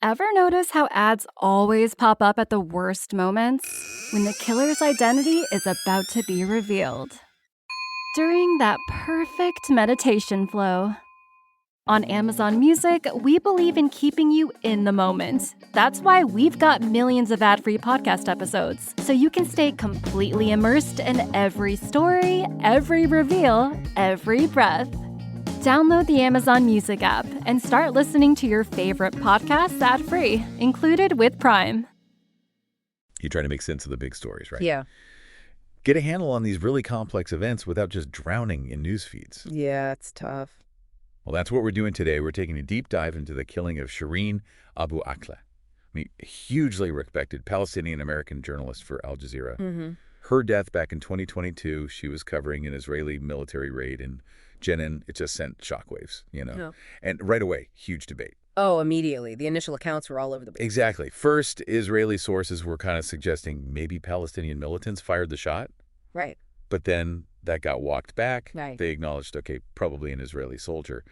Ever notice how ads always pop up at the worst moments? When the killer's identity is about to be revealed. During that perfect meditation flow. On Amazon Music, we believe in keeping you in the moment. That's why we've got millions of ad-free podcast episodes, so you can stay completely immersed in every story, every reveal, every breath. Download the Amazon Music app and start listening to your favorite podcasts ad-free, included with Prime. You try to make sense of the big stories, right? Yeah. Get a handle on these really complex events without just drowning in news feeds. Yeah, it's tough. Well, that's what we're doing today. We're taking a deep dive into the killing of Shireen Abu Akleh. I mean, hugely respected Palestinian-American journalist for Al Jazeera. Mm-hmm. Her death back in 2022, she was covering an Israeli military raid in Jenin. It just sent shockwaves, Yeah. And right away, huge debate. Oh, immediately. The initial accounts were all over the place. Exactly. First, Israeli sources were kind of suggesting maybe Palestinian militants fired the shot. Right. But then that got walked back. Right. They acknowledged, okay, probably an Israeli soldier.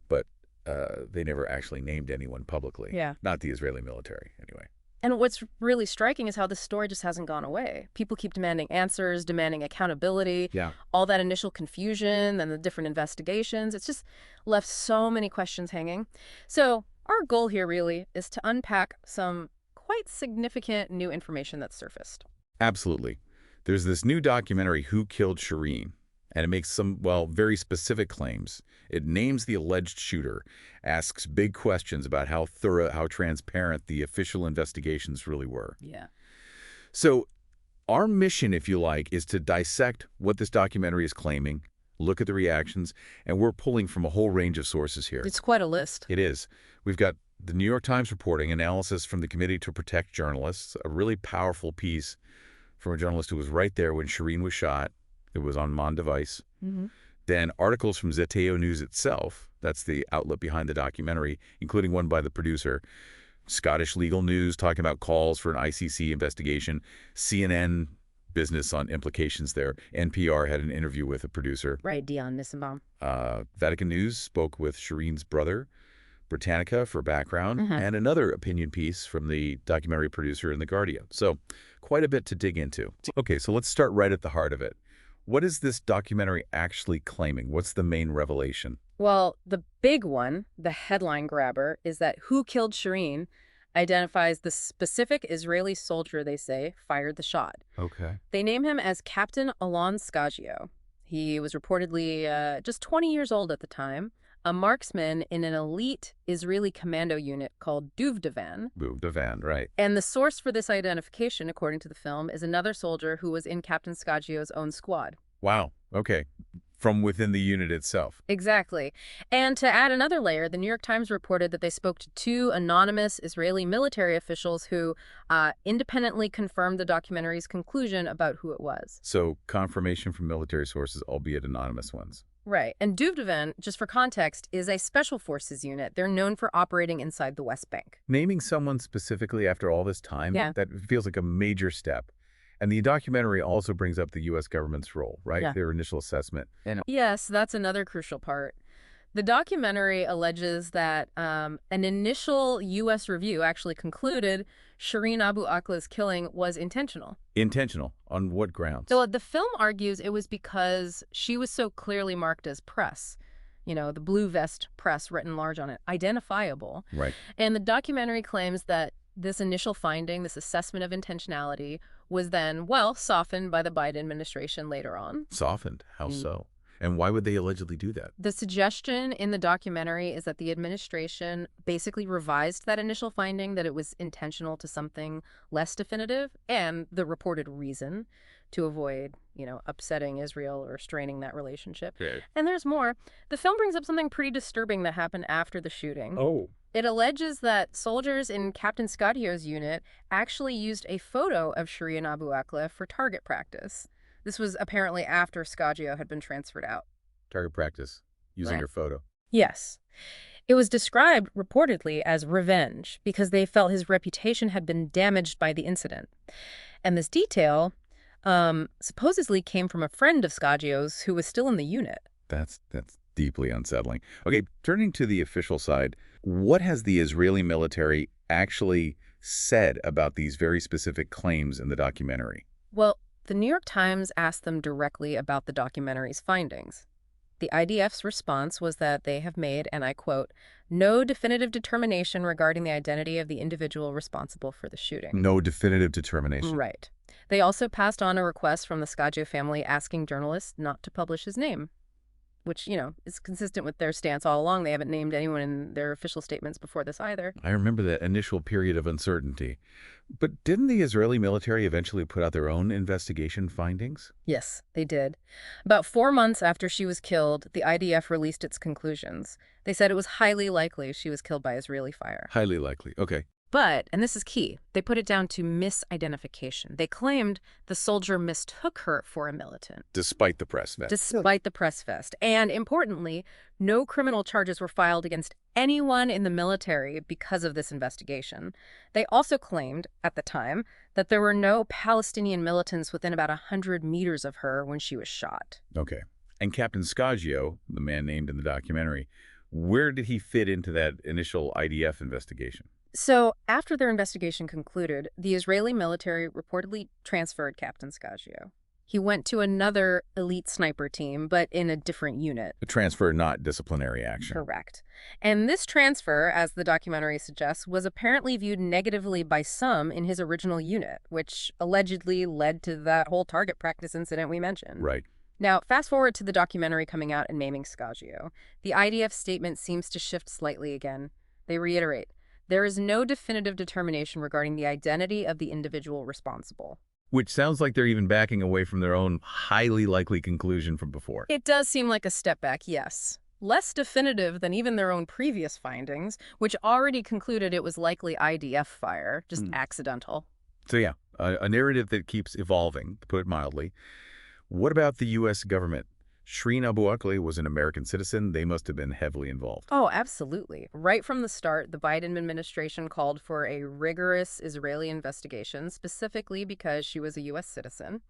But they never actually named anyone publicly. Yeah. Not the Israeli military, anyway. And what's really striking is how this story just hasn't gone away. People keep demanding answers, demanding accountability. Yeah. All that initial confusion and the different investigations. It's just left so many questions hanging. So our goal here really is to unpack some quite significant new information that's surfaced. Absolutely. There's this new documentary, Who Killed Shireen? And it makes some, very specific claims. It names the alleged shooter, asks big questions about how thorough, how transparent the official investigations really were. Yeah. So our mission, if you like, is to dissect what this documentary is claiming, look at the reactions, and we're pulling from a whole range of sources here. It's quite a list. It is. We've got the New York Times reporting, analysis from the Committee to Protect Journalists, a really powerful piece from a journalist who was right there when Shireen was shot. It was on Mon device. Mm-hmm. Then articles from ZTO News itself, that's the outlet behind the documentary, including one by the producer. Scottish Legal News talking about calls for an ICC investigation. CNN business on implications there. NPR had an interview with a producer. Right, Dion Nissenbaum. Vatican News spoke with Shireen's brother, Britannica, for background, and another opinion piece from the documentary producer in The Guardian. So quite a bit to dig into. Okay, so let's start right at the heart of it. What is this documentary actually claiming? What's the main revelation? Well, the big one, the headline grabber, is that Who Killed Shireen identifies the specific Israeli soldier they say fired the shot. Okay. They name him as Captain Alon Skagio. He was reportedly just 20 years old at the time, a marksman in an elite Israeli commando unit called Duvdevan. Duvdevan, right. And the source for this identification, according to the film, is another soldier who was in Captain Skagio's own squad. Wow. Okay. From within the unit itself. Exactly. And to add another layer, the New York Times reported that they spoke to two anonymous Israeli military officials who independently confirmed the documentary's conclusion about who it was. So confirmation from military sources, albeit anonymous ones. Right. And Duvdevan, just for context, is a special forces unit. They're known for operating inside the West Bank. Naming someone specifically after all this time, that feels like a major step. And the documentary also brings up the U.S. government's role, right? Yeah. Their initial assessment. Yes, that's another crucial part. The documentary alleges that an initial U.S. review actually concluded Shireen Abu Akleh's killing was intentional. Intentional? On what grounds? So the film argues it was because she was so clearly marked as press. You know, the blue vest press written large on it, identifiable. Right. And the documentary claims that this initial finding, this assessment of intentionality, was then, softened by the Biden administration later on. Softened? How so? And why would they allegedly do that? The suggestion in the documentary is that the administration basically revised that initial finding, that it was intentional to something less definitive, and the reported reason to avoid, upsetting Israel or straining that relationship. Okay. And there's more. The film brings up something pretty disturbing that happened after the shooting. Oh. It alleges that soldiers in Captain Skagio's unit actually used a photo of Shireen Abu Akleh for target practice. This was apparently after Skagio had been transferred out. Target practice, using her photo. Yes. It was described reportedly as revenge because they felt his reputation had been damaged by the incident. And this detail supposedly came from a friend of Skagio's who was still in the unit. That's Deeply unsettling. Okay, turning to the official side, what has the Israeli military actually said about these very specific claims in the documentary? Well, the New York Times asked them directly about the documentary's findings. The IDF's response was that they have made, and I quote, no definitive determination regarding the identity of the individual responsible for the shooting. No definitive determination. Right. They also passed on a request from the Scagio family asking journalists not to publish his name, which, is consistent with their stance all along. They haven't named anyone in their official statements before this either. I remember that initial period of uncertainty. But didn't the Israeli military eventually put out their own investigation findings? Yes, they did. About 4 months after she was killed, the IDF released its conclusions. They said it was highly likely she was killed by Israeli fire. Highly likely. Okay. But, and this is key, they put it down to misidentification. They claimed the soldier mistook her for a militant. Despite the press vest. Despite the press vest. And importantly, no criminal charges were filed against anyone in the military because of this investigation. They also claimed, at the time, that there were no Palestinian militants within about 100 meters of her when she was shot. Okay. And Captain Scagio, the man named in the documentary, where did he fit into that initial IDF investigation? So, after their investigation concluded, the Israeli military reportedly transferred Captain Scagio. He went to another elite sniper team, but in a different unit. A transfer, not disciplinary action. Correct. And this transfer, as the documentary suggests, was apparently viewed negatively by some in his original unit, which allegedly led to that whole target practice incident we mentioned. Right. Now, fast forward to the documentary coming out and naming Scagio. The IDF statement seems to shift slightly again. They reiterate, there is no definitive determination regarding the identity of the individual responsible. Which sounds like they're even backing away from their own highly likely conclusion from before. It does seem like a step back, yes. Less definitive than even their own previous findings, which already concluded it was likely IDF fire, just accidental. So yeah, a narrative that keeps evolving, to put it mildly. What about the U.S. government? Shireen Abu Akleh was an American citizen. They must have been heavily involved. Oh, absolutely. Right from the start, the Biden administration called for a rigorous Israeli investigation, specifically because she was a U.S. citizen.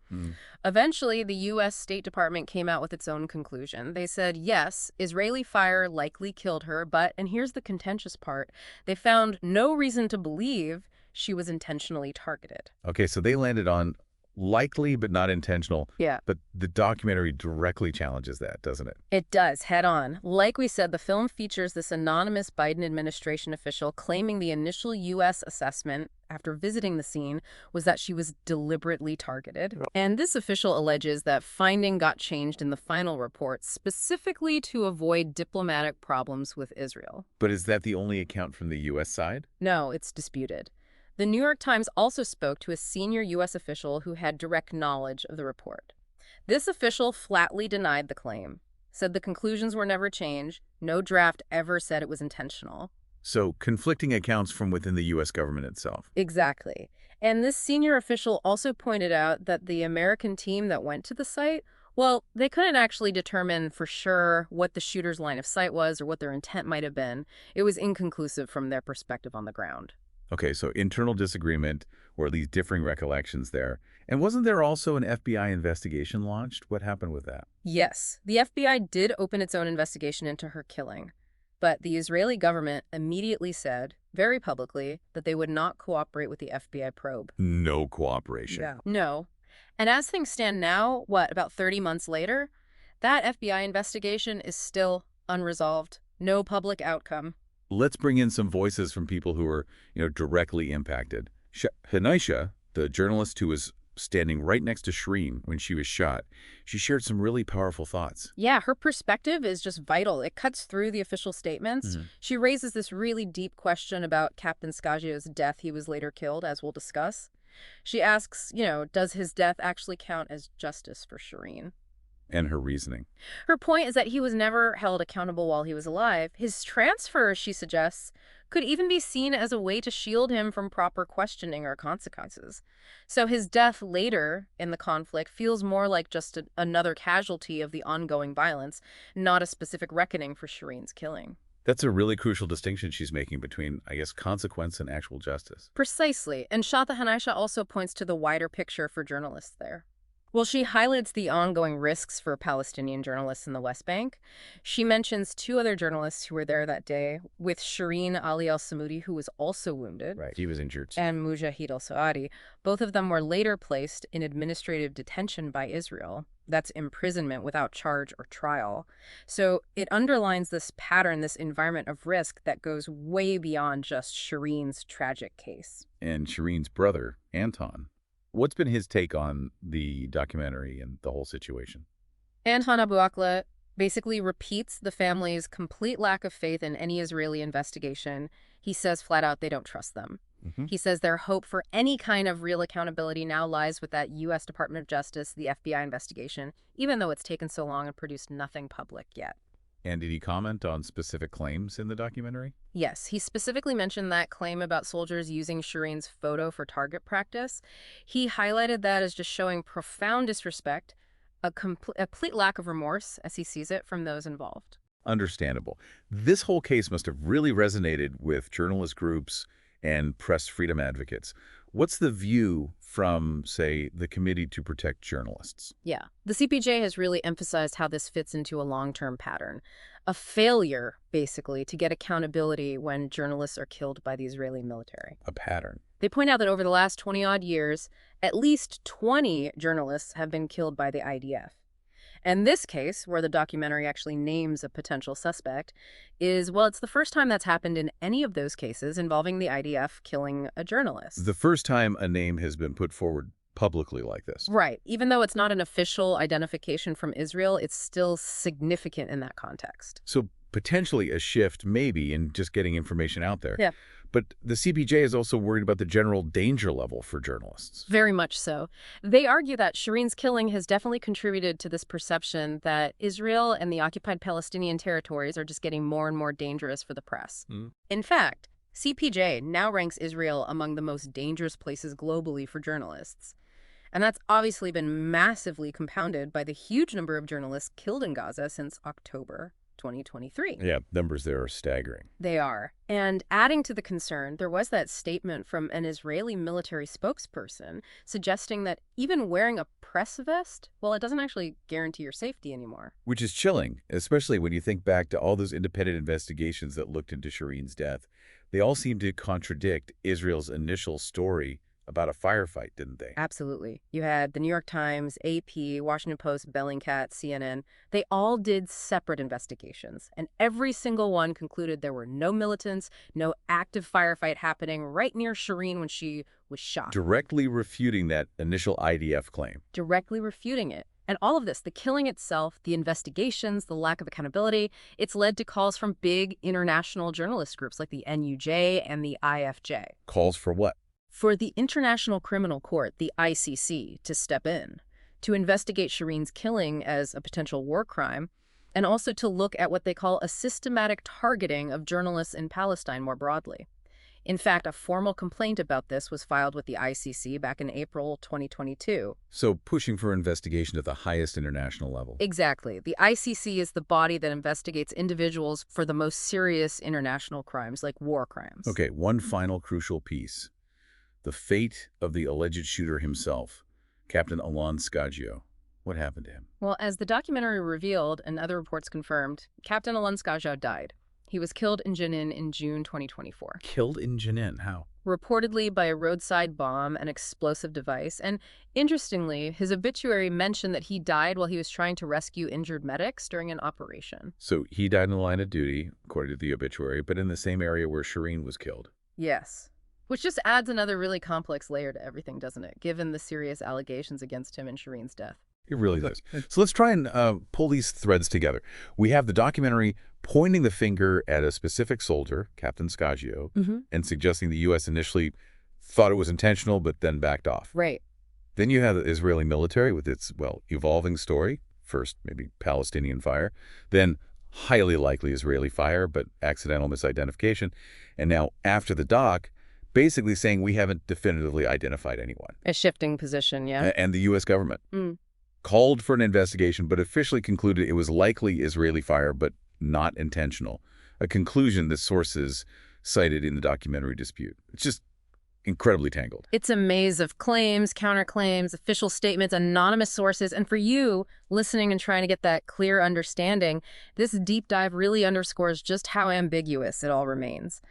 Eventually, the U.S. State Department came out with its own conclusion. They said, yes, Israeli fire likely killed her, but, and here's the contentious part, they found no reason to believe she was intentionally targeted. Okay, so they landed on likely but not intentional. Yeah. But the documentary directly challenges that, doesn't it? It does, head on. Like we said, the film features this anonymous Biden administration official claiming the initial U.S. assessment after visiting the scene was that she was deliberately targeted. And this official alleges that finding got changed in the final report specifically to avoid diplomatic problems with Israel. But is that the only account from the U.S. side? No, it's disputed. The New York Times also spoke to a senior U.S. official who had direct knowledge of the report. This official flatly denied the claim, said the conclusions were never changed, no draft ever said it was intentional. So conflicting accounts from within the U.S. government itself. Exactly. And this senior official also pointed out that the American team that went to the site, well, they couldn't actually determine for sure what the shooter's line of sight was or what their intent might have been. It was inconclusive from their perspective on the ground. Okay, so internal disagreement, or at least differing recollections there. And wasn't there also an FBI investigation launched? What happened with that? Yes, the FBI did open its own investigation into her killing. But the Israeli government immediately said, very publicly, that they would not cooperate with the FBI probe. No cooperation. Yeah. No. And as things stand now, about 30 months later, that FBI investigation is still unresolved. No public outcome. Let's bring in some voices from people who were, directly impacted. Hanisha, the journalist who was standing right next to Shireen when she was shot, she shared some really powerful thoughts. Yeah, her perspective is just vital. It cuts through the official statements. She raises this really deep question about Captain Scagio's death. He was later killed, as we'll discuss. She asks, does his death actually count as justice for Shireen? And her reasoning. Her point is that he was never held accountable while he was alive. His transfer, she suggests, could even be seen as a way to shield him from proper questioning or consequences. So his death later in the conflict feels more like just another casualty of the ongoing violence, not a specific reckoning for Shireen's killing. That's a really crucial distinction she's making between, consequence and actual justice. Precisely. And Hanisha also points to the wider picture for journalists there. Well, she highlights the ongoing risks for Palestinian journalists in the West Bank. She mentions two other journalists who were there that day, with Shireen Ali al-Samudi, who was also wounded, Right, he was injured. and Mujahid al-Saadi. Both of them were later placed in administrative detention by Israel. That's imprisonment without charge or trial. So it underlines this pattern, this environment of risk that goes way beyond just Shireen's tragic case. And Shireen's brother, Anton, what's been his take on the documentary and the whole situation? Jenin Abu Akleh basically repeats the family's complete lack of faith in any Israeli investigation. He says flat out they don't trust them. He says their hope for any kind of real accountability now lies with that U.S. Department of Justice, the FBI investigation, even though it's taken so long and produced nothing public yet. And did he comment on specific claims in the documentary? Yes, he specifically mentioned that claim about soldiers using Shireen's photo for target practice. He highlighted that as just showing profound disrespect, a complete lack of remorse, as he sees it, from those involved. Understandable. This whole case must have really resonated with journalist groups and press freedom advocates. What's the view from, say, the Committee to Protect Journalists? Yeah, the CPJ has really emphasized how this fits into a long-term pattern. A failure, basically, to get accountability when journalists are killed by the Israeli military. A pattern. They point out that over the last 20-odd years, at least 20 journalists have been killed by the IDF. And this case, where the documentary actually names a potential suspect, is, well, it's the first time that's happened in any of those cases involving the IDF killing a journalist. The first time a name has been put forward publicly like this. Right. Even though it's not an official identification from Israel, it's still significant in that context. So potentially a shift maybe in just getting information out there. Yeah. But the CPJ is also worried about the general danger level for journalists. Very much so. They argue that Shireen's killing has definitely contributed to this perception that Israel and the occupied Palestinian territories are just getting more and more dangerous for the press. In fact, CPJ now ranks Israel among the most dangerous places globally for journalists. And that's obviously been massively compounded by the huge number of journalists killed in Gaza since October 2023. Yeah, numbers there are staggering. They are. And adding to the concern, there was that statement from an Israeli military spokesperson suggesting that even wearing a press vest, well, it doesn't actually guarantee your safety anymore. Which is chilling, especially when you think back to all those independent investigations that looked into Shireen's death. They all seem to contradict Israel's initial story about a firefight, didn't they? Absolutely. You had the New York Times, AP, Washington Post, Bellingcat, CNN. They all did separate investigations, and every single one concluded there were no militants, no active firefight happening right near Shireen when she was shot. Directly refuting that initial IDF claim. Directly refuting it. And all of this, the killing itself, the investigations, the lack of accountability, it's led to calls from big international journalist groups like the NUJ and the IFJ. Calls for what? For the International Criminal Court, the ICC, to step in, to investigate Shireen's killing as a potential war crime, and also to look at what they call a systematic targeting of journalists in Palestine more broadly. In fact, a formal complaint about this was filed with the ICC back in April 2022. So pushing for investigation at the highest international level. Exactly. The ICC is the body that investigates individuals for the most serious international crimes, like war crimes. Okay, one final crucial piece. The fate of the alleged shooter himself, Captain Alon Skagio. What happened to him? Well, as the documentary revealed and other reports confirmed, Captain Alon Skagio died. He was killed in Jenin in June 2024. Killed in Jenin? How? Reportedly by a roadside bomb, an explosive device. And interestingly, his obituary mentioned that he died while he was trying to rescue injured medics during an operation. So he died in the line of duty, according to the obituary, but in the same area where Shireen was killed. Yes. Which just adds another really complex layer to everything, doesn't it? Given the serious allegations against him in Shireen's death. It really does. So let's try and pull these threads together. We have the documentary pointing the finger at a specific soldier, Captain Skagio, and suggesting the U.S. initially thought it was intentional, but then backed off. Right. Then you have the Israeli military with its, well, evolving story. First, maybe Palestinian fire. Then highly likely Israeli fire, but accidental misidentification. And now, after the doc, basically saying we haven't definitively identified anyone. A shifting position, yeah. And the U.S. government called for an investigation, but officially concluded it was likely Israeli fire, but not intentional. A conclusion that sources cited in the documentary dispute. incredibly tangled. It's a maze of claims, counterclaims, official statements, anonymous sources. And for you, listening and trying to get that clear understanding, this deep dive really underscores just how ambiguous it all remains.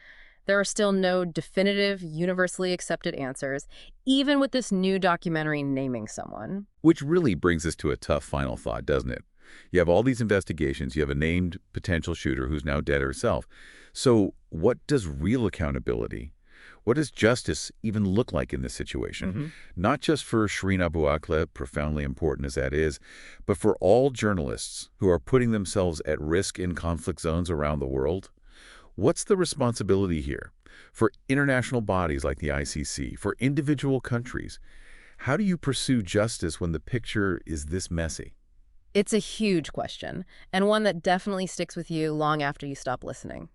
There are still no definitive, universally accepted answers, even with this new documentary naming someone. Which really brings us to a tough final thought, doesn't it? You have all these investigations. You have a named potential shooter who's now dead herself. So what does real accountability, what does justice even look like in this situation? Not just for Shireen Abu Akleh, profoundly important as that is, but for all journalists who are putting themselves at risk in conflict zones around the world. What's the responsibility here? For international bodies like the ICC, for individual countries, how do you pursue justice when the picture is this messy? It's a huge question, and one that definitely sticks with you long after you stop listening.